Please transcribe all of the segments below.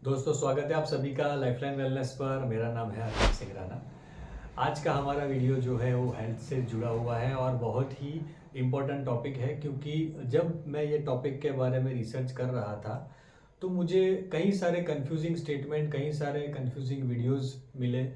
दोस्तों स्वागत है आप सभी का लाइफलाइन वेलनेस पर। मेरा नाम है अरविंद सिंह राणा। आज का हमारा वीडियो जो है वो हेल्थ से जुड़ा हुआ है और बहुत ही इम्पोर्टेंट टॉपिक है, क्योंकि जब मैं ये टॉपिक के बारे में रिसर्च कर रहा था तो मुझे कई सारे कंफ्यूजिंग स्टेटमेंट, कई सारे कंफ्यूजिंग वीडियोस मिले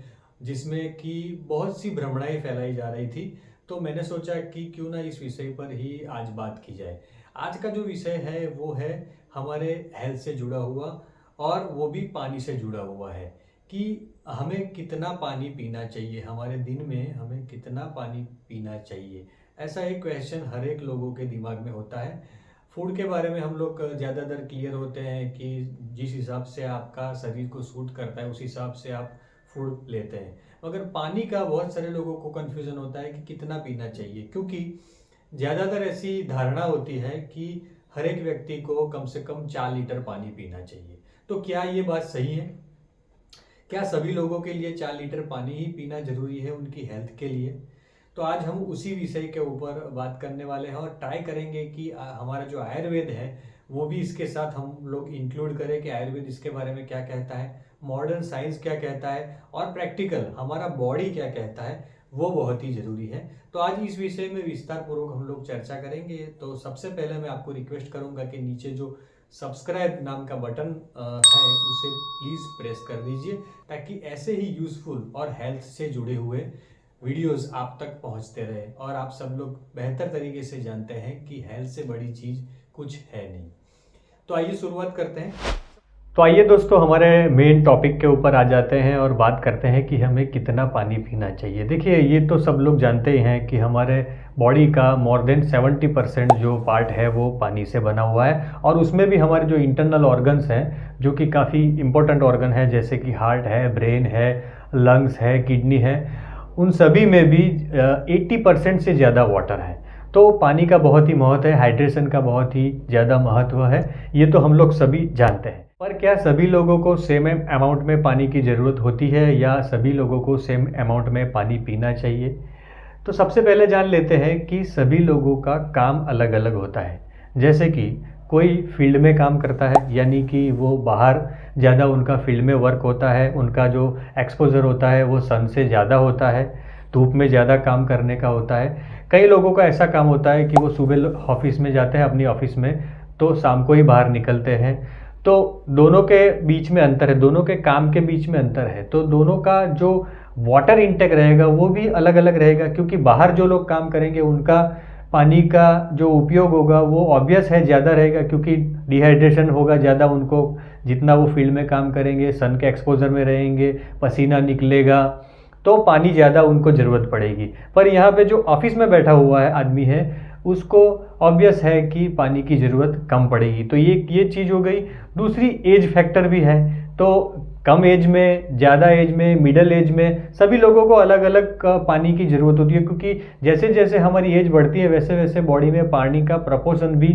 जिसमें कि बहुत सी भ्रमणाएं फैलाई जा रही थी। तो मैंने सोचा कि क्यों ना इस विषय पर ही आज बात की जाए। आज का जो विषय है वो है हमारे हेल्थ से जुड़ा हुआ, और वो भी पानी से जुड़ा हुआ है कि हमें कितना पानी पीना चाहिए, हमारे दिन में हमें कितना पानी पीना चाहिए। ऐसा एक क्वेश्चन हर एक लोगों के दिमाग में होता है। फूड के बारे में हम लोग ज़्यादातर क्लियर होते हैं कि जिस हिसाब से आपका शरीर को सूट करता है उस हिसाब से आप फूड लेते हैं, मगर पानी का बहुत सारे लोगों को कन्फ्यूज़न होता है कि कितना पीना चाहिए, क्योंकि ज़्यादातर ऐसी धारणा होती है कि हर एक व्यक्ति को कम से कम 4 लीटर पानी पीना चाहिए। तो क्या ये बात सही है? क्या सभी लोगों के लिए 4 लीटर पानी ही पीना जरूरी है उनकी हेल्थ के लिए? तो आज हम उसी विषय के ऊपर बात करने वाले हैं और ट्राई करेंगे कि हमारा जो आयुर्वेद है वो भी इसके साथ हम लोग इंक्लूड करें कि आयुर्वेद इसके बारे में क्या कहता है, मॉडर्न साइंस क्या कहता है और प्रैक्टिकल हमारा बॉडी क्या कहता है, वो बहुत ही ज़रूरी है। तो आज इस विषय में विस्तार पूर्वक हम लोग चर्चा करेंगे। तो सबसे पहले मैं आपको रिक्वेस्ट करूंगा कि नीचे जो सब्सक्राइब नाम का बटन है उसे प्लीज़ प्रेस कर दीजिए, ताकि ऐसे ही यूज़फुल और हेल्थ से जुड़े हुए वीडियोस आप तक पहुंचते रहे और आप सब लोग बेहतर तरीके से जानते हैं कि हेल्थ से बड़ी चीज़ कुछ है नहीं। तो आइए शुरुआत करते हैं। तो आइए दोस्तों हमारे मेन टॉपिक के ऊपर आ जाते हैं और बात करते हैं कि हमें कितना पानी पीना चाहिए। देखिए, ये तो सब लोग जानते ही हैं कि हमारे बॉडी का मोर देन 70% जो पार्ट है वो पानी से बना हुआ है, और उसमें भी हमारे जो इंटरनल ऑर्गन्स हैं जो कि काफ़ी इंपॉर्टेंट ऑर्गन है, जैसे कि हार्ट है, ब्रेन है, लंग्स है, किडनी है, उन सभी में भी 80% से ज़्यादा वाटर है। तो पानी का बहुत ही महत्व है, हाइड्रेशन का बहुत ही ज़्यादा महत्व है, ये तो हम लोग सभी जानते हैं। पर क्या सभी लोगों को सेम अमाउंट में पानी की ज़रूरत होती है या सभी लोगों को सेम अमाउंट में पानी पीना चाहिए? तो सबसे पहले जान लेते हैं कि सभी लोगों का काम अलग अलग होता है। जैसे कि कोई फील्ड में काम करता है, यानी कि वो बाहर ज़्यादा उनका फील्ड में वर्क होता है, उनका जो एक्सपोजर होता है वो सन से ज़्यादा होता है, धूप में ज़्यादा काम करने का होता है। कई लोगों का ऐसा काम होता है कि वो सुबह ऑफिस में जाते हैं अपनी ऑफिस में, तो शाम को ही बाहर निकलते हैं। तो दोनों के बीच में अंतर है, दोनों के काम के बीच में अंतर है। तो दोनों का जो वाटर इंटेक रहेगा वो भी अलग अलग रहेगा, क्योंकि बाहर जो लोग काम करेंगे उनका पानी का जो उपयोग होगा वो ऑब्वियस है ज़्यादा रहेगा, क्योंकि डिहाइड्रेशन होगा ज़्यादा उनको। जितना वो फील्ड में काम करेंगे, सन के एक्सपोजर में रहेंगे, पसीना निकलेगा, तो पानी ज़्यादा उनको ज़रूरत पड़ेगी। पर यहाँ पे जो ऑफिस में बैठा हुआ है आदमी है उसको ऑब्वियस है कि पानी की ज़रूरत कम पड़ेगी। तो ये चीज़ हो गई। दूसरी एज फैक्टर भी है, तो कम एज में, ज़्यादा एज में, मिडल एज में सभी लोगों को अलग अलग पानी की ज़रूरत होती है, क्योंकि जैसे जैसे हमारी एज बढ़ती है वैसे वैसे बॉडी में पानी का प्रपोर्शन भी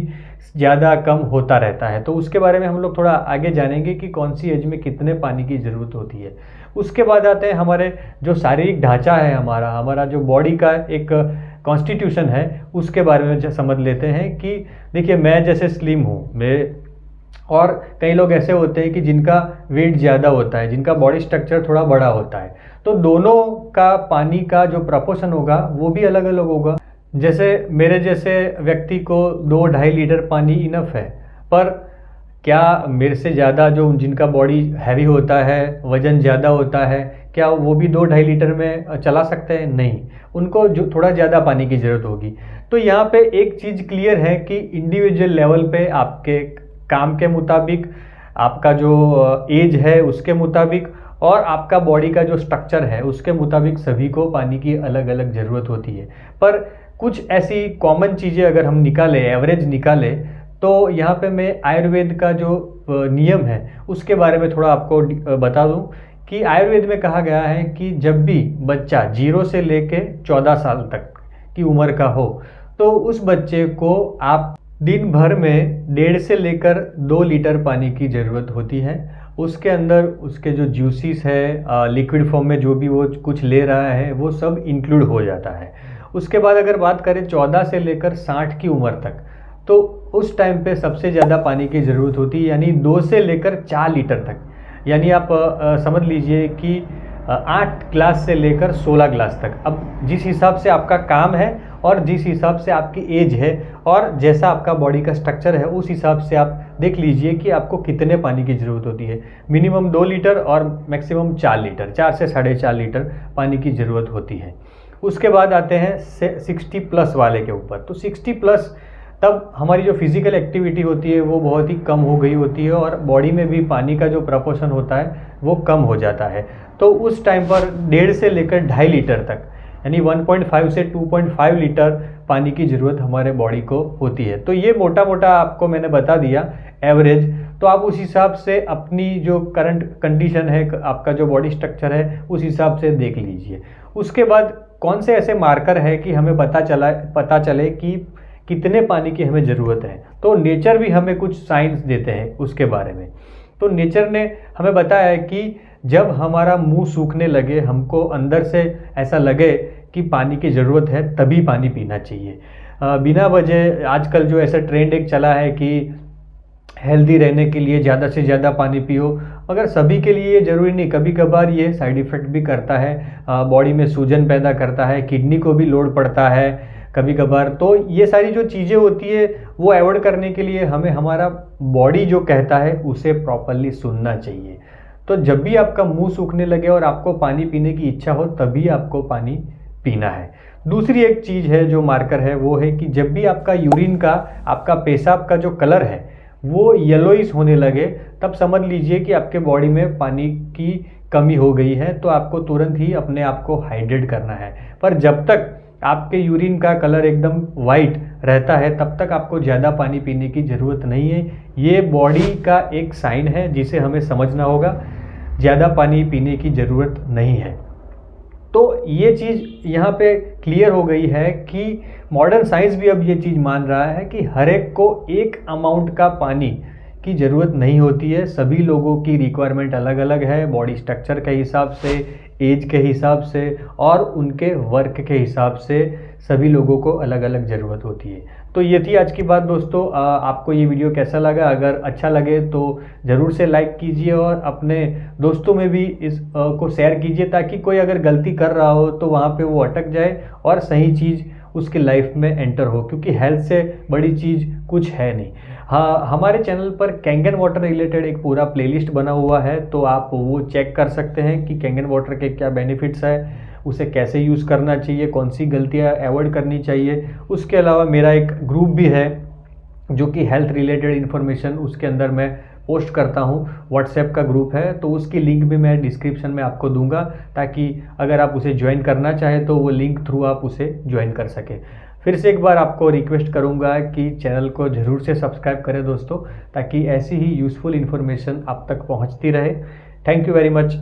ज़्यादा कम होता रहता है। तो उसके बारे में हम लोग थोड़ा आगे जानेंगे कि कौन सी एज में कितने पानी की ज़रूरत होती है। उसके बाद आते हैं हमारे जो शारीरिक ढांचा है, हमारा जो बॉडी का एक कॉन्स्टिट्यूशन है, उसके बारे में समझ लेते हैं कि देखिए, मैं जैसे स्लिम हूँ, मैं और कई लोग ऐसे होते हैं कि जिनका वेट ज़्यादा होता है, जिनका बॉडी स्ट्रक्चर थोड़ा बड़ा होता है। तो दोनों का पानी का जो प्रपोर्शन होगा वो भी अलग अलग होगा। जैसे मेरे जैसे व्यक्ति को 2-2.5 लीटर पानी इनफ है, पर क्या मेरे से ज़्यादा जो जिनका बॉडी हैवी होता है, वज़न ज़्यादा होता है, क्या वो भी 2-2.5 लीटर में चला सकते हैं? नहीं, उनको जो थोड़ा ज़्यादा पानी की ज़रूरत होगी। तो यहाँ पे एक चीज़ क्लियर है कि इंडिविजुअल लेवल पे आपके काम के मुताबिक, आपका जो एज है उसके मुताबिक और आपका बॉडी का जो स्ट्रक्चर है उसके मुताबिक सभी को पानी की अलग अलग ज़रूरत होती है। पर कुछ ऐसी कॉमन चीज़ें अगर हम निकालें, एवरेज निकालें, तो यहाँ पे मैं आयुर्वेद का जो नियम है उसके बारे में थोड़ा आपको बता दूं कि आयुर्वेद में कहा गया है कि जब भी बच्चा 0 से लेके 14 साल तक की उम्र का हो, तो उस बच्चे को आप दिन भर में 1.5 से लेकर 2 लीटर पानी की ज़रूरत होती है। उसके अंदर उसके जो जूसिस है, लिक्विड फॉर्म में जो भी वो कुछ ले रहा है वो सब इंक्लूड हो जाता है। उसके बाद अगर बात करें 14 से लेकर 60 की उम्र तक, तो उस टाइम पे सबसे ज़्यादा पानी की ज़रूरत होती है, यानी 2 से लेकर 4 लीटर तक। यानी आप समझ लीजिए कि 8 ग्लास से लेकर 16 ग्लास तक। अब जिस हिसाब से आपका काम है और जिस हिसाब से आपकी एज है और जैसा आपका बॉडी का स्ट्रक्चर है, उस हिसाब से आप देख लीजिए कि आपको कितने पानी की ज़रूरत होती है। मिनिमम 2 लीटर और मैक्सिमम 4 लीटर, 4 से 4.5 लीटर पानी की ज़रूरत होती है। उसके बाद आते हैं 60 प्लस वाले के ऊपर। तो 60 प्लस तब हमारी जो फिज़िकल एक्टिविटी होती है वो बहुत ही कम हो गई होती है और बॉडी में भी पानी का जो प्रपोर्शन होता है वो कम हो जाता है। तो उस टाइम पर 1.5 से लेकर 2.5 लीटर तक, यानी 1.5 से 2.5 लीटर पानी की ज़रूरत हमारे बॉडी को होती है। तो ये मोटा मोटा आपको मैंने बता दिया एवरेज। तो आप उस हिसाब से अपनी जो करंट कंडीशन है, आपका जो बॉडी स्ट्रक्चर है, उस हिसाब से देख लीजिए। उसके बाद कौन से ऐसे मार्कर है कि हमें पता चले कि कितने पानी की हमें ज़रूरत है। तो नेचर भी हमें कुछ साइंस देते हैं उसके बारे में। तो नेचर ने हमें बताया है कि जब हमारा मुंह सूखने लगे, हमको अंदर से ऐसा लगे कि पानी की ज़रूरत है, तभी पानी पीना चाहिए। बिना वजह आजकल जो ऐसा ट्रेंड एक चला है कि हेल्दी रहने के लिए ज़्यादा से ज़्यादा पानी पियो, मगर सभी के लिए ये ज़रूरी नहीं। कभी कभार ये साइड इफ़ेक्ट भी करता है, बॉडी में सूजन पैदा करता है, किडनी को भी लोड पड़ता है कभी कभार। तो ये सारी जो चीज़ें होती है वो अवॉइड करने के लिए हमें हमारा बॉडी जो कहता है उसे प्रॉपरली सुनना चाहिए। तो जब भी आपका मुंह सूखने लगे और आपको पानी पीने की इच्छा हो, तभी आपको पानी पीना है। दूसरी एक चीज़ है जो मार्कर है, वो है कि जब भी आपका यूरिन का, आपका पेशाब का जो कलर है वो येलोइश होने लगे, तब समझ लीजिए कि आपके बॉडी में पानी की कमी हो गई है। तो आपको तुरंत ही अपने आप को हाइड्रेट करना है। पर जब तक आपके यूरिन का कलर एकदम वाइट रहता है, तब तक आपको ज़्यादा पानी पीने की ज़रूरत नहीं है। ये बॉडी का एक साइन है जिसे हमें समझना होगा, ज़्यादा पानी पीने की ज़रूरत नहीं है। तो ये चीज़ यहाँ पे क्लियर हो गई है कि मॉडर्न साइंस भी अब ये चीज़ मान रहा है कि हर एक को एक अमाउंट का पानी की ज़रूरत नहीं होती है। सभी लोगों की रिक्वायरमेंट अलग अलग है, बॉडी स्ट्रक्चर के हिसाब से, एज के हिसाब से और उनके वर्क के हिसाब से सभी लोगों को अलग अलग ज़रूरत होती है। तो ये थी आज की बात दोस्तों। आपको ये वीडियो कैसा लगा? अगर अच्छा लगे तो ज़रूर से लाइक कीजिए और अपने दोस्तों में भी इस को शेयर कीजिए, ताकि कोई अगर गलती कर रहा हो तो वहाँ पे वो अटक जाए और सही चीज़ उसके लाइफ में एंटर हो, क्योंकि हेल्थ से बड़ी चीज़ कुछ है नहीं। हाँ, हमारे चैनल पर कैंगन वाटर रिलेटेड एक पूरा प्लेलिस्ट बना हुआ है, तो आप वो चेक कर सकते हैं कि कैंगन वाटर के क्या बेनिफिट्स है, उसे कैसे यूज़ करना चाहिए, कौन सी गलतियाँ अवॉइड करनी चाहिए। उसके अलावा मेरा एक ग्रुप भी है जो कि हेल्थ रिलेटेड इन्फॉर्मेशन उसके अंदर मैं पोस्ट करता हूँ। व्हाट्सएप का ग्रुप है, तो उसकी लिंक भी मैं डिस्क्रिप्शन में आपको दूंगा, ताकि अगर आप उसे ज्वाइन करना चाहें तो वो लिंक थ्रू आप उसे ज्वाइन कर सकें। फिर से एक बार आपको रिक्वेस्ट करूंगा कि चैनल को ज़रूर से सब्सक्राइब करें दोस्तों, ताकि ऐसी ही यूज़फुल इन्फॉर्मेशन आप तक पहुंचती रहे। Thank you very much.